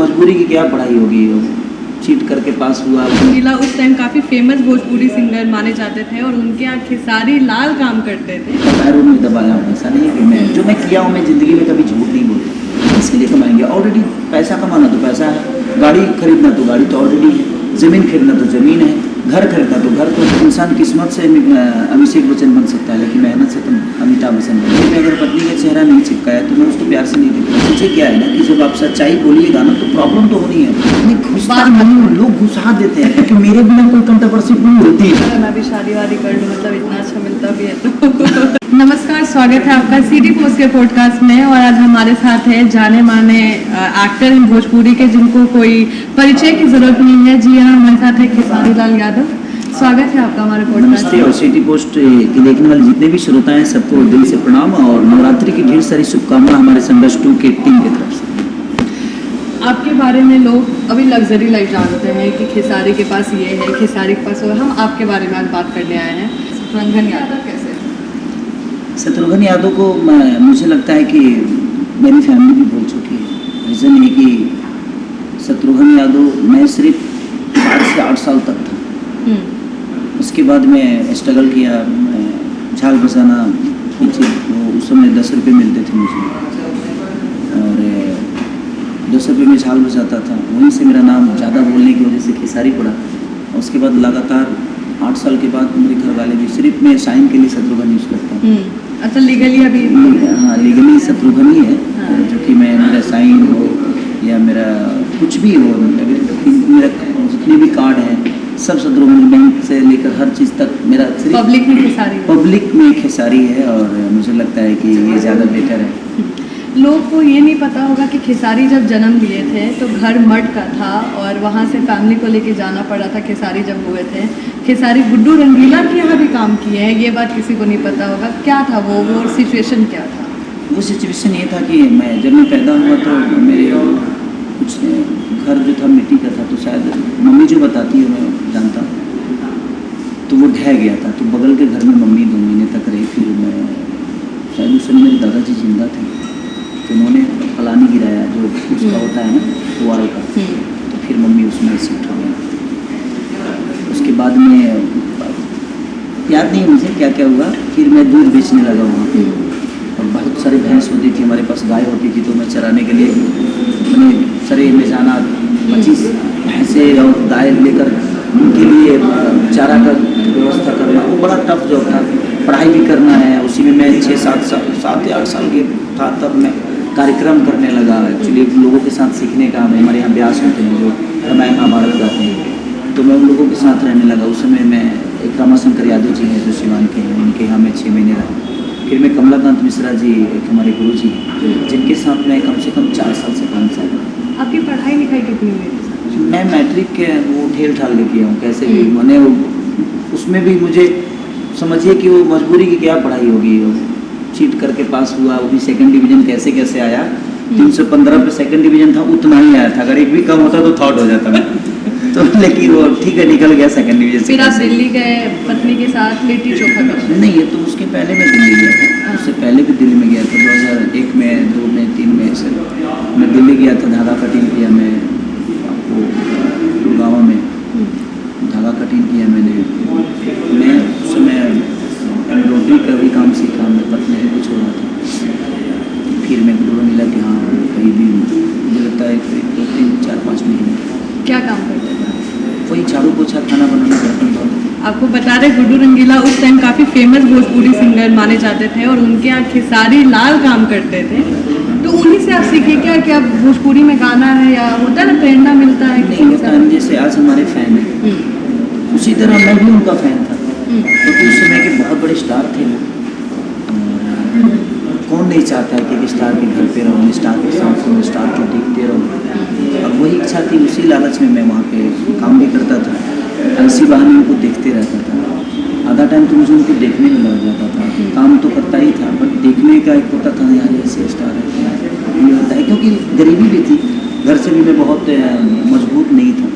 मजबूरी की क्या पढ़ाई होगी, चीट करके पास हुआ। रंगीला उस टाइम काफ़ी फेमस भोजपुरी सिंगर माने जाते थे और उनके यहाँ खेसारी लाल काम करते थे। पैरों में दबाया हूँ, ऐसा नहीं है कि मैं जो मैं किया हूँ मैं ज़िंदगी में कभी झूठ नहीं बोलता। इसके लिए कमाएंगे, ऑलरेडी पैसा कमाना तो पैसा है, गाड़ी खरीदना तो गाड़ी तो ऑलरेडी है, ज़मीन खरीदना तो ज़मीन है, घर खरीदना तो घर। तो इंसान किस्मत से अभिषेक बच्चन बन सकता है, लेकिन मेहनत से तो अमिताभ बच्चन बन। लेकिन अगर पत्नी का चेहरा नहीं चिपकाया तो मैं उसको प्यार से नहीं देखता। मुझे क्या है ना कि जब आप सच्चाई बोलिएगा ना तो प्रॉब्लम तो होनी है। मैं घुसता नहीं, लोग घुसा देते हैं क्योंकि मेरे बिना कोई कंट्रोवर्सी नहीं होती है। मैं भी शादी वादी कर लूँ, मतलब इतना अच्छा मिलता भी है तो। नमस्कार, स्वागत है आपका सिटी पोस्ट के पॉडकास्ट में। और आज हमारे साथ है जाने माने एक्टर इन भोजपुरी के जिनको कोई परिचय की जरूरत नहीं है। जी हाँ, हमारे साथ है खेसारी लाल यादव। स्वागत है आपका हमारे पॉडकास्ट नमस्ते। और सिटी पोस्ट की देखने वाले जितने भी श्रोता हैं सबको दिल से प्रणाम और नवरात्रि की ढेर सारी शुभकामनाएं हमारे संघर्ष 2 के टीम की तरफ से। आपके बारे में लोग अभी लग्जरी लाइफ जानते हैं कि खेसारी के पास ये है, खेसारी के पास वो है। हम आपके बारे में आज बात करने आए हैं। शत्रुघ्न यादव कैसे? शत्रुघ्न यादव को मुझे लगता है कि मेरी फैमिली भी भूल चुकी है। रीज़न ये कि शत्रुघ्न यादव मैं सिर्फ 7 से 8 साल तक था। उसके बाद मैं स्ट्रगल किया, झाल बजाना पीछे, उस समय 10 रुपये मिलते थे मुझे और 10 रुपये में झाल बजाता था। वहीं से मेरा नाम ज़्यादा बोलने की वजह से खेसारी पड़ा। उसके बाद लगातार 8 साल के बाद मेरे घर वाले भी, सिर्फ मैं साइन के लिए शत्रुघ्न यूज़ करता हूँ। अच्छा, लीगली अभी? हाँ, लीगली शत्रुघ्न ही है। हाँ। जो कि मैं मेरा साइन हो या मेरा कुछ भी हो, मेरा जितने भी कार्ड हैं सब शत्रुघ्न, बैंक से लेकर हर चीज़ तक मेरा पब्लिक में खेसारी, पब्लिक में खेसारी है। और मुझे लगता है कि ये ज़्यादा बेटर है। लोग को ये नहीं पता होगा कि खेसारी जब जन्म लिए थे तो घर मठ का था और वहाँ से फैमिली को लेके जाना पड़ा था। खेसारी जब हुए थे, खेसारी गुड्डू रंगीला के यहाँ भी काम किए हैं, ये बात किसी को नहीं पता होगा। क्या था वो सिचुएशन क्या था? वो सिचुएशन ये था कि जब मैं पैदा हुआ तो मेरे कुछ घर जो था मिट्टी का था, तो शायद मम्मी जो बताती है मैं जानता हूँ, तो वो ढह गया था। तो बगल के घर में मम्मी 2 महीने तक रही। फिर मैं शायद उस समय मेरे दादाजी जिंदा थे, तो उन्होंने फलानी गिराया जो उसका होता है ना पुआल का, तो फिर मम्मी उसमें शिफ्ट हो गई। उसके बाद में याद नहीं मुझे क्या क्या हुआ। फिर मैं दूध बेचने लगा वहाँ पे, और बहुत सारी भैंस होती थी हमारे पास, गाय होती थी, तो मैं चराने के लिए अपने सरे में जाना, 25 भैंसें और गाय लेकर उनके लिए चारा का व्यवस्था करना, वो बड़ा टफ जॉब था। पढ़ाई भी करना है, उसी में मैं 7 या 8 साल के था तब मैं कार्यक्रम करने लगा। एक्चुअली लोगों के साथ सीखने का, हमारे यहाँ ब्यास होते हैं जो रामायण महाभारत गाते हैं, तो मैं उन लोगों के साथ रहने लगा। उस समय मैं एक रामाशंकर यादव जी हैं जो सिवान के हैं, उनके यहाँ मैं 6 महीने रहा। फिर मैं कमलाकांत मिश्रा जी, एक हमारे गुरु जी हैं, जिनके साथ मैं कम से कम 4 साल से 5 साल। आपकी पढ़ाई लिखाई कितनी हुई? मैं मैट्रिक के वो ढेल ठाल के किया हूँ कैसे भी। मैंने उसमें भी मुझे समझिए कि वो मजबूरी की क्या पढ़ाई होगी, चीट करके पास हुआ। वो भी 2nd डिवीज़न कैसे कैसे आया, 315 पे 2nd डिवीज़न था, उतना ही आया था। अगर एक भी कम होता तो 3rd हो जाता मैं तो, लेकिन वो ठीक है निकल गया 2nd डिवीज़न। फिर आप दिल्ली गए पत्नी के साथ लिट्टी चोखा करने? नहीं, ये तो उसके पहले मैं दिल्ली गया था। उससे पहले भी दिल्ली में गया था 2001 में, 2 में, 3 में से मैं दिल्ली गया था। धागा कटिंग किया मैं, आपको गुड़गांव में धागा कटिंग किया मैंने। मैं उस समय एम्ब्रॉयडरी का भी काम सीखा, मैं पत्नी को कुछ हो रहा था। फिर मैं गुड्डू रंगीला के यहाँ कहीं भी मुझे लगता है 2, 3, 4, 5 महीने। क्या काम करते थे? वही झाड़ू पोछा, खाना बनाना, बर्तन धोना। आपको बता रहे गुड्डू रंगीला उस टाइम काफ़ी फेमस भोजपुरी सिंगर माने जाते थे और उनके यहाँ खेसारी लाल काम करते थे। तो उन्हीं से आप सीखे क्या भोजपुरी में गाना है, या होता है ना प्रेरणा मिलता है? नहीं होता है, जैसे आज हमारे फैन हैं उसी तरह मैं भी उनका फ़ैन था। क्योंकि उस समय के बहुत बड़े स्टार थे वो। कौन नहीं चाहता है कि एक स्टार के घर पे रहूँ, स्टार के साथ रहूँ, स्टार को देखते रहूँ। और वही इच्छा थी, उसी लालच में मैं वहाँ पे काम भी करता था। ऐसी बहाने उनको देखते रहता था। आधा टाइम तो मुझे उनको देखने में लग जाता था। काम तो करता ही था, बट देखने का एक होता था यार ऐसे स्टार है, ये होता है। क्योंकि गरीबी भी थी, घर से भी मैं बहुत मजबूत नहीं था,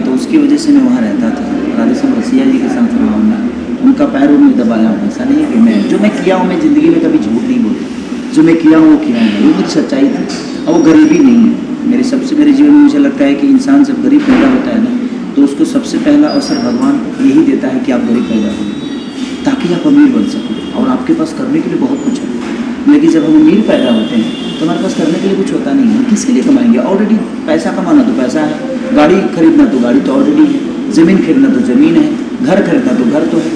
तो उसकी वजह से मैं वहाँ रहता था। राधेश्याम रसिया जी के साथ रहा हूँ मैं, उनका पैरों में दबाया हूँ। ऐसा नहीं है कि मैं जो मैं किया हूँ मैं ज़िंदगी में कभी झूठ नहीं बोलता। जो मैं किया हूँ वो किया हूँ, वो मेरी सच्चाई थी। और वो गरीबी नहीं है, मेरे मेरे जीवन में मुझे लगता है कि इंसान जब गरीब पैदा होता है ना, तो उसको सबसे पहला अवसर भगवान यही देता है कि आप गरीब पैदा हो, ताकि आप अमीर बन सको। और आपके पास करने के लिए बहुत कुछ है, लेकिन जब हम अमीर पैदा होते हैं तो हमारे पास करने के लिए कुछ होता नहीं है। किसके लिए कमाएंगे? ऑलरेडी पैसा कमाना तो पैसा है, गाड़ी खरीदना तो गाड़ी तो ऑलरेडी है, ज़मीन खरीदना तो ज़मीन है, घर खरीदना तो घर तो है।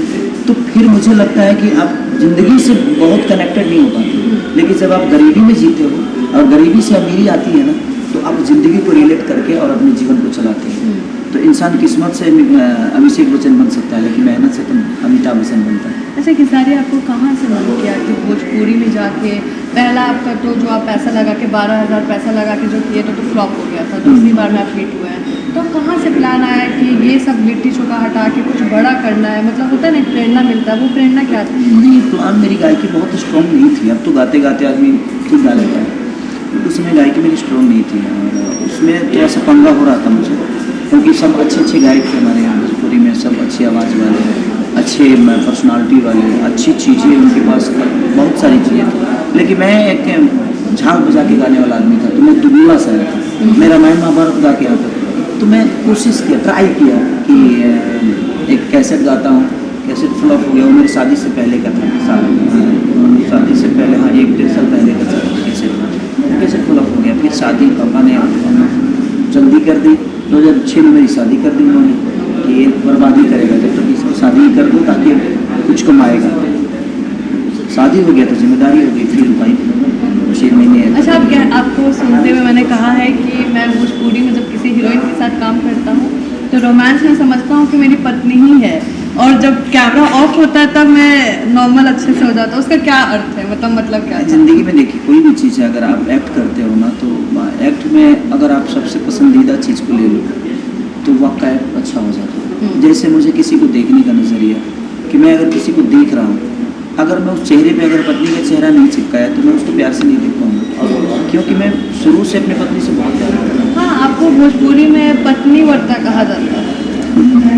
तो फिर मुझे लगता है कि आप ज़िंदगी से बहुत कनेक्टेड नहीं हो पाते। लेकिन जब आप गरीबी में जीते हो और गरीबी से अमीरी आती है ना, तो आप ज़िंदगी को रिलेट करके और अपने जीवन को चलाते हैं। तो इंसान किस्मत से अभिषेक बच्चन बन सकता है, लेकिन मेहनत से तो अमिताभ बच्चन बनता है। अच्छा खेसारी, आपको कहाँ से मन किया कि भोजपुरी में जाके, पहला आपका तो जो आप पैसा लगा के 12,000 पैसा लगा के जो किए तो फ्लॉप हो गया था, दूसरी बार में आप हिट हुए हैं, तो कहाँ से प्लान आया कि ये सब लिट्टी चोखा हटा के कुछ बड़ा करना है? मतलब होता है ना, प्रेरणा मिलता है, वो प्रेरणा क्या थी? नहीं, प्लान मेरी गायकी बहुत स्ट्रॉन्ग नहीं थी। अब तो गाते गाते आदमी ठीक गा लेता है, उस समय गायकी मेरी स्ट्रॉन्ग नहीं थी और उसमें थोड़ा सा पंगा हो रहा था मुझे, क्योंकि सब अच्छे अच्छे गायक थे हमारे यहाँ भोजपुरी में, सब अच्छी आवाज़ वाले, अच्छे पर्सनालिटी वाले, अच्छी चीज़ें उनके पास बहुत सारी चीज़ें थी। लेकिन मैं एक झाग बजा के गाने वाला आदमी था, तो मैं दुबला सा था, मेरा रामायण महाभारत गा के आता था। तो मैं कोशिश किया, ट्राई किया कि एक कैसेट गाता हूँ, कैसेट फ्लॉप हो गया। वो मेरी शादी से पहले का था, शादी से पहले, हाँ 1-1.5 साल पहले का था कैसेट फ्लॉप हो गया। फिर शादी पापा ने जल्दी कर दी, 2006 में मेरी शादी कर दी उन्होंने कि ये बर्बादी करेगा, जब तक इसको शादी कर दो ताकि कुछ कमाएगा। शादी हो गया तो जिम्मेदारी हो गई, फिर भाई 6 महीने। अच्छा, आपको सुनते हुए मैंने कहा है कि मैं भोजपुरी में जब किसी हीरोइन के साथ काम करता हूँ तो रोमांस में समझता हूँ कि मेरी पत्नी ही है, और जब कैमरा ऑफ होता है तब मैं नॉर्मल अच्छे से हो जाता हूँ। उसका क्या अर्थ है, मतलब क्या है? ज़िंदगी में देखिए, कोई भी चीज़ है, अगर आप एक्ट करते हो ना, तो एक्ट में अगर आप सबसे पसंदीदा चीज़ को ले लो तो वाक़ई एक्ट अच्छा हो जाता है। जैसे मुझे किसी को देखने का नज़रिया, कि मैं अगर किसी को देख रहा हूँ, अगर मैं उस चेहरे पे अगर पत्नी का चेहरा नहीं चिपकाया तो मैं उसको प्यार से नहीं देख पाऊँगा, क्योंकि मैं शुरू से अपनी पत्नी से बहुत प्यार करता हूँ। हाँ, आपको भोजपुरी में पत्नी वर्ता कहा जाता है।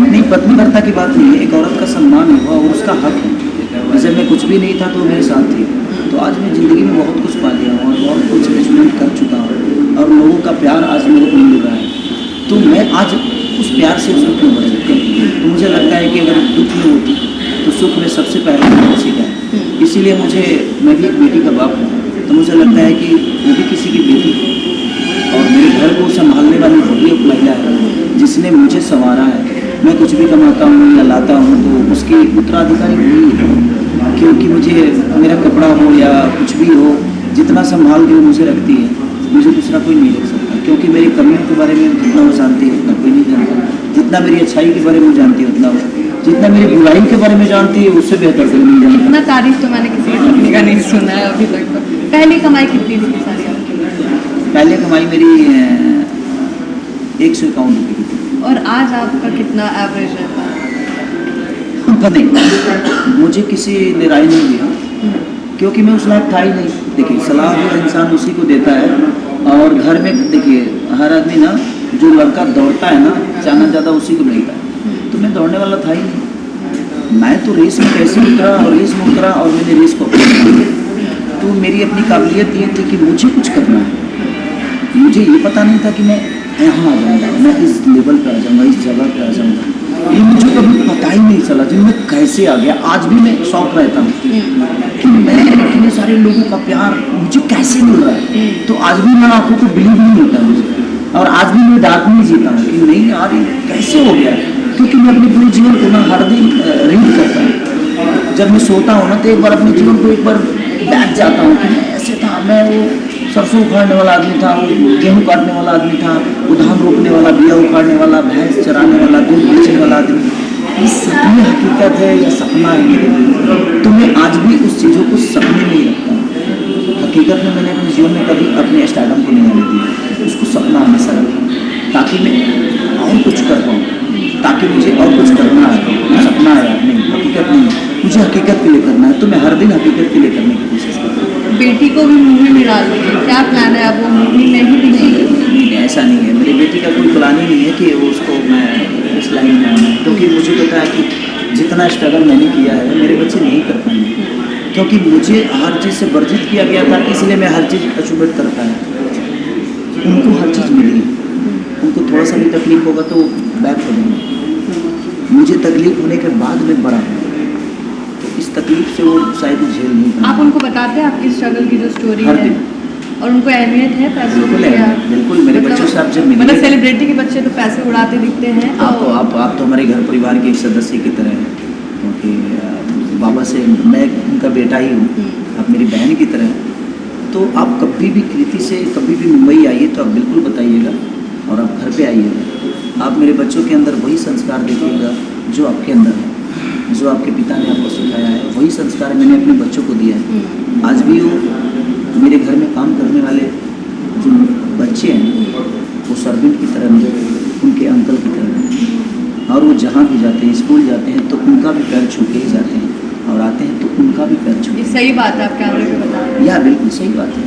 नहीं, पत्नी वर्ता की बात नहीं है, एक औरत का सम्मान हुआ और उसका हक है। जैसे मैं कुछ भी नहीं था तो मेरे साथ थी, तो आज मैं ज़िंदगी में बहुत कुछ पा लिया हूँ और बहुत कुछ अचीवमेंट कर चुका हूँ और लोगों का प्यार आज मेरे को मिल रहा है। तो मैं आज उस प्यार से उसको क्यों बढ़ सकता हूँ? तो मुझे लगता है कि अगर दुख में होती तो सुख में सबसे पहले किसी का है। इसीलिए मैं भी एक बेटी का बाप हूँ, तो मुझे लगता है कि वो भी किसी की बेटी है और मेरे घर को संभालने वाली वही एक महिला है जिसने मुझे संवारा है। मैं कुछ भी कमाता हूँ या लाता हूँ तो उसकी उत्तराधिकारी वही है, क्योंकि मुझे मेरा कपड़ा हो या कुछ भी हो, जितना संभाल के वो मुझे रखती है, मुझे दूसरा कोई नहीं रख सकता। क्योंकि मेरी कमियों के बारे में जितना वो जानती है उतना कोई नहीं जानता, जितना मेरी अच्छाई के बारे में जानती है उतना वो, जितना मेरी बुराई के बारे में जानती है उससे बेहतर कोई नहीं जानता। इतना तारीफ तो मैंने किसी की पत्नी का नहीं सुना है अभी तक। तो पहली कमाई कितनी थी सारी आपकी? पहले कमाई मेरी 151 रुपये की थी। और आज आपका कितना एवरेज रहता है? पता नहीं, मुझे किसी ने राय नहीं दिया, क्योंकि मैं उस लायक था ही नहीं। देखिए, सलाह जो इंसान उसी को देता है, और घर में देखिए हर आदमी ना, जो लड़का दौड़ता है ना, चाहना ज़्यादा उसी को मिलता है। तो मैं दौड़ने वाला था ही नहीं, मैं तो रेस में कैसे उतरा और रेस में उतरा और मैंने रेस को अपना। तो मेरी अपनी काबिलियत ये थी कि मुझे कुछ करना है। मुझे ये पता नहीं था कि मैं यहाँ आ जाऊँगा, मैं इस लेवल पर आ जाऊँगा, इस जगह पर आ जाऊँगा, ये मुझे कभी पता ही नहीं चला कि मैं कैसे आ गया। आज भी मैं शौक रहता हूँ कि मैं इतने सारे लोगों का प्यार मुझे कैसे मिल रहा है। तो आज भी मैं आंखों को बिलीव नहीं होता मुझे, और आज भी मैं डार्क नहीं जीता हूँ कि नहीं यार ये कैसे हो गया, क्योंकि मैं अपने पूरे जीवन को ना हर दिन रीड करता हूँ। जब मैं सोता हूँ ना तो एक बार अपने जीवन को एक बार बैठ जाता हूँ कि मैं ऐसे था, मैं वो सरसों उखाड़ने वाला आदमी था, वो गेहूँ काटने वाला आदमी था, वो धान रोपने वाला, बिया उखाड़ने वाला, भैंस चराने वाला, दूध बेचने वाला आदमी। ये सपनी हकीकत है या सपना है मेरे लिए? तो मैं आज भी उस चीज़ों को सपने में ही रखता हूँ। हकीकत में मैंने अपने जीवन में कभी अपने स्टार्टअप को नहीं आने दिया, उसको सपना हमेशा रखा ताकि मैं और कुछ कर पाऊँ, ताकि मुझे और कुछ करना है। सपना है नहीं, हकीकत नहीं, मुझे हकीकत के लिए करना है, तो मैं हर दिन हकीकत के लिए करने की कोशिश करता हूँ। बेटी को भी मूवी में डाल देंगे, क्या प्लान है? अब वो मूवी में ही दिखेगी? ऐसा नहीं है, मेरी बेटी का कोई प्लान ही नहीं है कि उसको मैं इस लाइन में आऊँ, क्योंकि मुझे पता है कि जितना स्ट्रगल मैंने किया है मेरे बच्चे नहीं कर पाएंगे, क्योंकि मुझे हर चीज़ से वर्जित किया गया था, इसलिए मैं हर चीज़ अचीवमेंट कर पाया। उनको हर चीज़ मिली है। उनको थोड़ा सा भी तकलीफ होगा तो बैक हो जाएंगे। मुझे तकलीफ होने के बाद में बड़ा हूँ, तो इस तकलीफ से वो शायद झेल नहीं पाए। आप उनको बताते हैं आपकी स्ट्रगल की जो स्टोरी हर है, दिन। और उनको अहमियत है पैसों बिल्कुल की? है, बिल्कुल। मेरे बच्चों से आप जब मतलब मिलेंगे, सेलिब्रिटी के बच्चे तो पैसे उड़ाते दिखते हैं, तो आप तो हमारे घर परिवार के एक सदस्य की तरह हैं, क्योंकि बाबा से मैं उनका बेटा ही हूँ, आप मेरी बहन की तरह हैं। तो आप कभी भी कृति से कभी भी मुंबई आइए तो आप बिल्कुल बताइएगा, और आप घर पे आइएगा। आप मेरे बच्चों के अंदर वही संस्कार देखिएगा जो आपके अंदर है, जो आपके पिता ने आपको सिखाया है, वही संस्कार मैंने अपने बच्चों को दिया है। आज भी वो मेरे घर में काम करने वाले जो बच्चे हैं वो सर्वेंट की तरह नहीं, उनके अंकल की तरह नहीं। और वो जहाँ भी जाते हैं, स्कूल जाते हैं तो उनका भी पैर छू के ही जाते हैं, और आते हैं तो उनका भी पैर छू। ये सही बात है, आप कैमरे पे बता रहे हैं। या बिल्कुल सही बात है।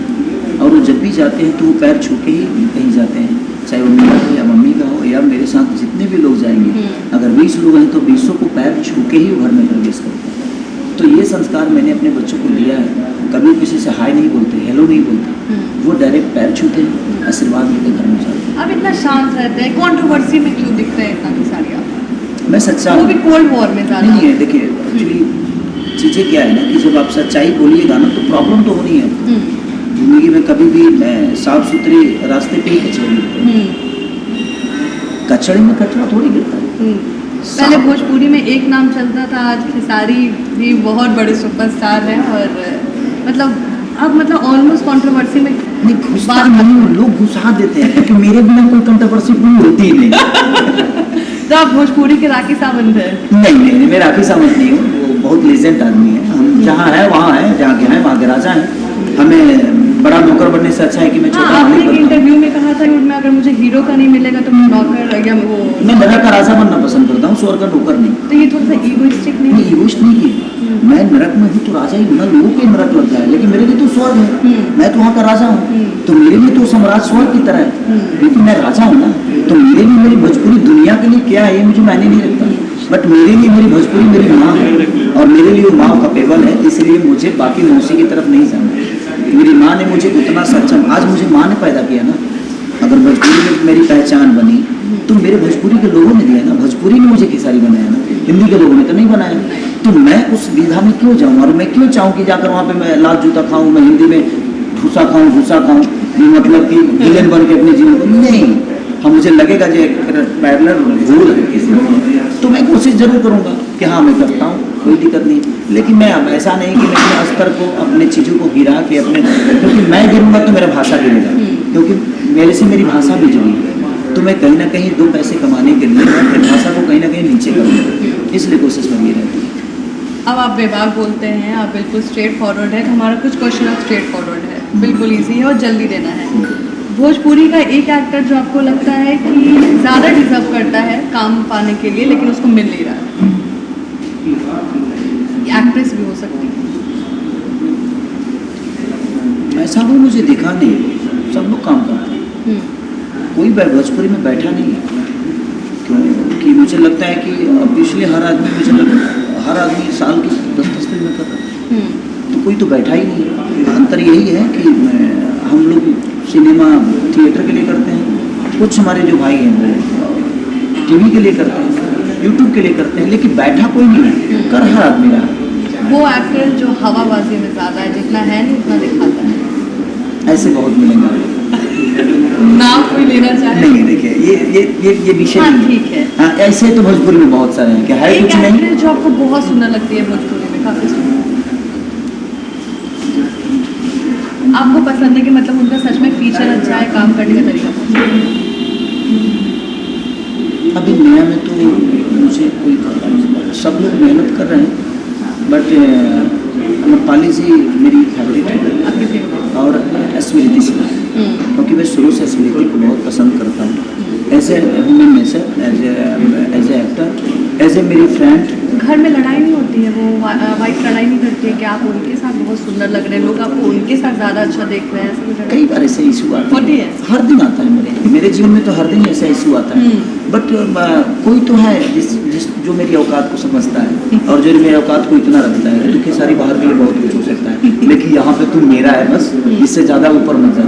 और वो जब भी जाते हैं तो वो पैर छू के ही कहीं जाते हैं, चाहे वो मेरा हो या मम्मी का हो या मेरे साथ जितने भी लोग जाएंगे। अगर 20 लोग हैं तो 20 को पैर छू के ही घर में प्रवेश करते हैं। तो ये संस्कार मैंने अपने बच्चों को दिया है। कभी किसी से हाय नहीं बोलते, हेलो नहीं बोलते, वो डायरेक्ट पैर छूते हैं, आशीर्वाद लेकर घर में जाते हैं। आप इतना शांत रहते हैं, कंट्रोवर्सी में क्यों दिखते हैं इतना खेसारी आप? मैं सच्चा वो हूँ। भी कोल्ड वॉर में ज़्यादा। नहीं है, देखिए एक्चुअली चीज़ें क्या है ना कि जब आप सच्चाई बोलिएगा ना तो प्रॉब्लम तो होनी है। जिंदगी में कभी भी साफ सुथरे रास्ते पे ही कचरे गिरते हैं। कचड़े में कचरा थोड़ी गिरता है। पहले भोजपुरी में एक नाम चलता था, आज खेसारी भी बहुत बड़े सुपरस्टार हैं, और मतलब अब ऑलमोस्ट कंट्रोवर्सी में नहीं घुसता नहीं, लोग घुसा देते हैं क्योंकि मेरे बिना कोई कंट्रोवर्सी पूरी होती ही नहीं। तो आप भोजपुरी के राखी सावंत हैं? नहीं, मैं राखी सावंत नहीं हूँ। वो बहुत लेजेंड आदमी है। हम जहाँ है वहाँ है, जहाँ के हैं वहाँ के राजा हैं। हमें बड़ा नौकर बनने से अच्छा है कि मैं छोटा आपने मालिक एक बनता हूँ। इंटरव्यू में कहा था कि मैं अगर मुझे हीरो का नहीं मिलेगा तो मैं नौकर या वो। मैं नरक का राजा बनना पसंद करता हूँ, स्वर्ग का नौकर नहीं। तो ये थोड़ा सा ईगोइस्टिक नहीं? नहीं, इगोइस्ट नहीं है। मैं नरक में हूँ तो राजा ही हूँ ना, लोगों के नरक लगता है, लेकिन मेरे लिए तो स्वर्ग है। मैं तो वहाँ का राजा हूँ, तो मेरे लिए तो साम्राज्य स्वर्ग की तरह है, लेकिन मैं राजा हूँ ना। तो मेरे लिए मेरी भोजपुरी दुनिया के लिए क्या है ये मुझे मायने नहीं रखता, बट मेरे लिए मेरी भोजपुरी मेरी माँ है, और मेरे लिए वो माँ का पेवल है। इसलिए मुझे बाकी मौसी की तरफ नहीं जाना। मेरी माँ ने मुझे उतना सक्षम, आज मुझे माँ ने पैदा किया ना। अगर भोजपुरी में मेरी पहचान बनी तो मेरे भोजपुरी के लोगों ने दिया ना, भोजपुरी ने मुझे खेसारी बनाया ना, हिंदी के लोगों ने तो नहीं बनाया। तो मैं उस विधा में क्यों जाऊँ, और मैं क्यों चाहूँ कि जाकर वहाँ पे मैं लाल जूता खाऊँ, मैं हिंदी में भूसा खाऊँ, ये मतलब कि विलेन बन के अपने जीवन को नहीं। हाँ, मुझे लगेगा जो पैरेलल भूल है किसी तो मैं कोशिश जरूर करूँगा कि हाँ मैं करता हूँ, कोई दिक्कत नहीं। लेकिन मैं अब ऐसा नहीं कि मैं अपने स्तर को, अपने चीज़ों को गिरा के अपने, क्योंकि मैं गिरूँगा तो मेरा भाषा गिरेगा, क्योंकि मेरे से मेरी भाषा भी जुड़ी है। तो मैं कहीं ना कहीं 2 पैसे कमाने के लिए मैं अपनी भाषा को कहीं ना कहीं नीचे करूँगा, इसलिए कोशिश मेरी रहती है। अब आप बेबाक बोलते हैं, आप बिल्कुल स्ट्रेट फॉरवर्ड है। हमारा कुछ क्वेश्चन अब स्ट्रेट फॉरवर्ड है, बिल्कुल ईजी है और जल्दी देना है। भोजपुरी का एक एक्टर जो आपको लगता है कि ज़्यादा डिजर्व करता है काम पाने के लिए, लेकिन उसको मिल नहीं रहा है? एक्ट्रेस भी हो सकती है। ऐसा कोई मुझे दिखा नहीं, सब लोग काम करते हैं, कोई भोजपुरी में बैठा नहीं है। क्योंकि मुझे लगता है कि ऑब्वियसली हर आदमी साल की 10-10 फिल्में कर रहा है, तो कोई तो बैठा ही नहीं है। अंतर यही है कि हम लोग सिनेमा थिएटर के लिए करते हैं, कुछ हमारे जो भाई हैं वो टीवी के लिए करते हैं, यूट्यूब के लिए करते हैं, लेकिन बैठा कोई नहीं है, कर हर आदमी रहा। वो एक्टर जो हवाबाजी में ज़्यादा है, जितना है नहीं उतना दिखाता है, ऐसे बहुत मिलेंगे। नाम कोई लेना चाहे? नहीं, देखिए ये विषय हाँ, नहीं ठीक है। हाँ, ऐसे तो भोजपुरी में बहुत सारे हैं, क्या है एक कुछ नहीं। एक्ट्रेस जो आपको बहुत सुंदर लगती है भोजपुरी में, काफी सुंदर आपको पसंद है कि मतलब उनका सच में फीचर अच्छा है, काम करने का तरीका पसंद है? अभी नया में तो मुझे कोई, सब लोग मेहनत कर रहे हैं, बट अमरपाली जी मेरी फेवरेट है, आपकी फेवरेट? और स्मृति सिन्हा, क्योंकि मैं शुरू से स्मृति को बहुत पसंद करता हूँ as a human nature, as a actor, as a मेरी फ्रेंड। घर में लड़ाई नहीं होती है, वो वाइफ लड़ाई नहीं करती है कि आप उनके साथ बहुत सुंदर लग रहे हैं, लोग आपको उनके साथ ज़्यादा अच्छा देख रहे हैं, ऐसा कुछ? कई बार ऐसे इशू आते होती है? हर दिन आता है मेरे जीवन में, तो हर दिन ऐसा इशू आता है। बट कोई तो है जिस जो मेरी औकात को समझता है, और जो मेरी औकात को इतना रखता है कि सारी बाहर के लिए बहुत कुछ हो सकता है, लेकिन यहाँ पे तुम मेरा है बस, इससे ज़्यादा ऊपर मत जा।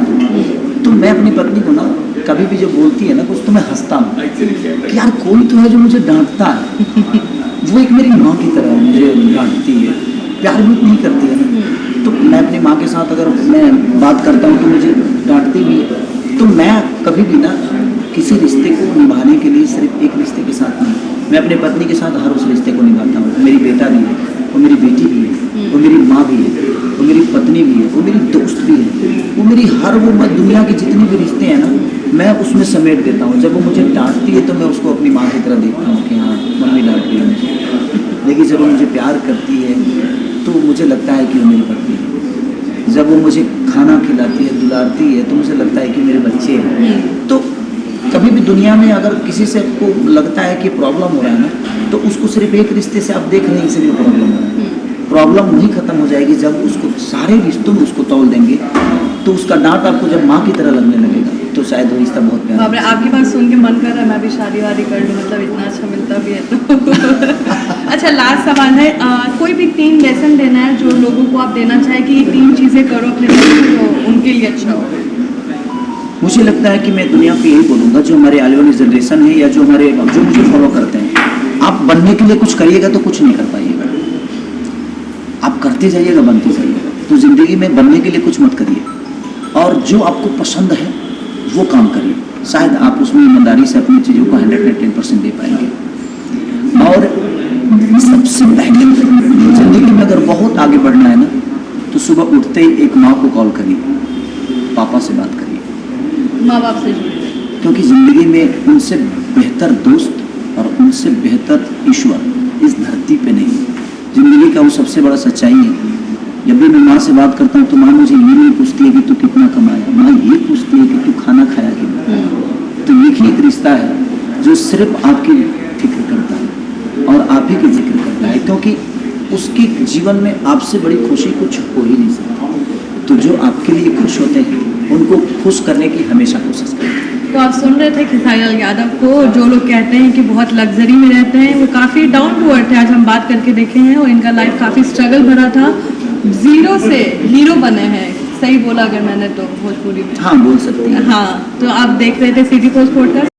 तो तो मैं अपनी पत्नी को ना कभी भी जब बोलती है ना कुछ तो मैं हंसता हूँ कि यार कोई तो है जो मुझे डांटता है। वो एक मेरी माँ की तरह मुझे डांटती है, प्यार भी नहीं करती है ना। तो मैं अपनी माँ के साथ अगर मैं बात करता हूँ तो मुझे डांटती भी है। तो मैं कभी भी ना किसी रिश्ते को निभाने के लिए सिर्फ एक रिश्ते के साथ नहीं, मैं अपनी पत्नी के साथ हर उस रिश्ते को निभाता हूँ। मेरी बेटा भी है, वो मेरी बेटी भी है, वो मेरी माँ भी है, वो मेरी पत्नी भी है, वो मेरी दोस्त भी है, वो मेरी हर वो दुनिया के जितने भी रिश्ते हैं ना मैं उसमें समेट देता हूँ। जब वो मुझे डांटती है तो मैं उसको अपनी माँ की तरह देखता हूँ कि हाँ मम्मी डांट रही है मुझे। लेकिन जब वो मुझे प्यार करती है तो मुझे लगता है कि वो मेरी पत्नी है। जब वो मुझे खाना खिलाती है, दुलारती है, तो मुझे लगता है कि मेरे बच्चे हैं। तो कभी भी दुनिया में अगर किसी से आपको लगता है कि प्रॉब्लम हो रहा है ना, तो उसको सिर्फ एक रिश्ते से आप देख नहीं इसलिए प्रॉब्लम हो रहा है। प्रॉब्लम वही खत्म हो जाएगी जब उसको सारे रिश्तों में उसको तौल देंगे, तो उसका डांट आपको जब माँ की तरह लगने लगेगा तो शायद वो रिश्ता बहुत प्यारा। बाप रे, आपकी बात सुन के मन कर रहा है मैं भी शादी वादी कर लूँ, मतलब इतना अच्छा मिलता भी है तो। अच्छा, लास्ट सवाल है, कोई भी 3 लेसन देना है जो लोगों को आप देना चाहे कि ये 3 चीज़ें करो अपने जीवन में तो उनके लिए अच्छा हो। मुझे लगता है कि मैं दुनिया को यही बोलूँगा, जो हमारे आने वाली जनरेशन है या जो मुझे फॉलो करते हैं, आप बनने के लिए कुछ करिएगा तो कुछ नहीं कर पाइएगा। आप करते जाइएगा, बनते जाइएगा। तो ज़िंदगी में बनने के लिए कुछ मत करिए, और जो आपको पसंद है वो काम करिए। शायद आप उसमें ईमानदारी से अपनी चीज़ों को 110% दे पाएंगे। और सबसे पहले ज़िंदगी में अगर बहुत आगे बढ़ना है ना, तो सुबह उठते ही एक माँ को कॉल करिए, पापा से बात करिए, माँ बाप से जुड़े, क्योंकि ज़िंदगी में उनसे बेहतर दोस्त और उनसे बेहतर ईश्वर इस धरती पे नहीं है। ज़िंदगी का वो सबसे बड़ा सच्चाई है। जब भी मैं माँ से बात करता हूँ तो माँ मुझे ये नहीं पूछती है कि तू कितना कमाया, माँ ये पूछती है कि तू खाना खाया कि नहीं। तो ये एक रिश्ता है जो सिर्फ आपकी फिक्र करता है और आप ही की जिक्र करता है, क्योंकि उसके जीवन में आपसे बड़ी खुशी कुछ हो ही नहीं सकती। तो जो आपके लिए खुश होते हैं उनको खुश करने की हमेशा कोशिश करें। तो आप सुन रहे थे खेसारीलाल यादव को, जो लोग कहते हैं कि बहुत लग्जरी में रहते हैं, वो काफ़ी डाउन टू अर्थ है। आज हम बात करके देखे हैं और इनका लाइफ काफ़ी स्ट्रगल भरा था, 0 से हीरो बने हैं। सही बोला अगर मैंने तो भोजपुरी में? हाँ, बोल सकते हैं। हाँ, तो आप देख रहे थे सिटी पोस्ट पॉडकास्ट।